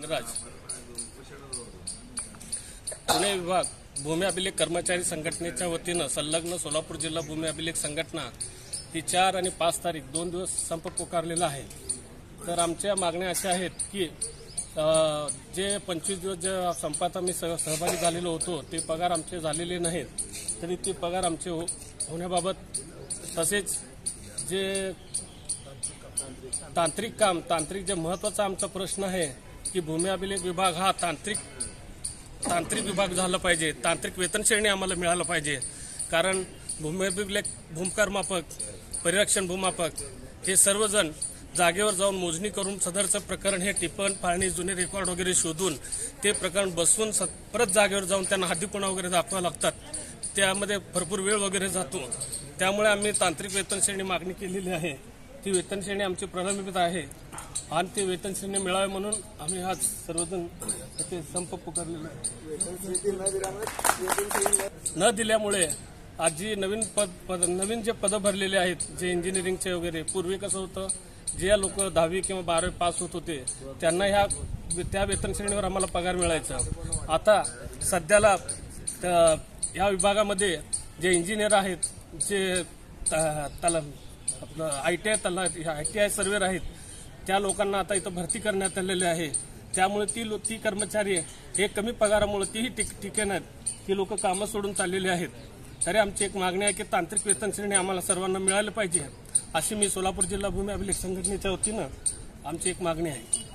नटराज, पुणे विभाग भूमी अभिलेख कर्मचारी संघटनेच्या वतीनं संलग्न सोलापूर जिल्हा भूमी अभिलेख संघटना ही 4 आणि 5 तारीख 2 दिवस संप पुकारलेला आहे। तर आमच्या मागण्या अशा आहेत की जे 25 दिवस जे संपात आम्ही सहभागी झालेलो होतो ते पगार आमचे झालेले नाहीत, तरी ते पगार आमचे होण्याबाबत, तसेच जे तांत्रिक जे महत्त्वाचा आमचा प्रश्न आहे की भूमी अभिलेख विभाग हा तांत्रिक विभाग झाला पाहिजे, तांत्रिक वेतन श्रेणी आम्हाला मिळालं पाहिजे। कारण भूमी अभिलेख भूमकर मापक, परिरक्षण भूमापक हे सर्वजण जागेवर जाऊन मोजणी करून सदरचं प्रकरण हे टिपण पाहणी जुने रेकॉर्ड वगैरे शोधून ते प्रकरण बसवून परत जागेवर जाऊन त्यांना हद्दीपणा वगैरे दाखवावं लागतात, त्यामध्ये भरपूर वेळ वगैरे जातो। त्यामुळे आम्ही तांत्रिक वेतन श्रेणी मागणी केलेली आहे। ती वेतन श्रेणी आमची प्रलंबित आहे आणि ती वेतन श्रेणी मिळावी म्हणून आम्ही आज सर्वजण ते संप पुकारलेला आहे। न दिल्यामुळे आज जी नवीन जे पदं भरलेले आहेत, जे इंजिनिअरिंगचे वगैरे, पूर्वी कसं होतं, जे लोक 10वी किंवा 12वी पास होत होते त्यांना त्या वेतन श्रेणीवर आम्हाला पगार मिळायचा। आता सध्याला या विभागामध्ये जे इंजिनियर आहेत, जे ITI सर्वेअर आहेत, त्या लोकांना आता इथं भरती करण्यात आलेले आहे। त्यामुळे ती कर्मचारी हे कमी पगारामुळे तीही टिकेनात, ती लोक कामं सोडून चाललेली आहेत। तरी आमची एक मागणी आहे की तांत्रिक वेतन श्रेणी आम्हाला सर्वांना मिळाली पाहिजे, अशी मी सोलापूर जिल्हा भूमी अभिलेख संघटनेच्या वतीनं आमची एक मागणी आहे।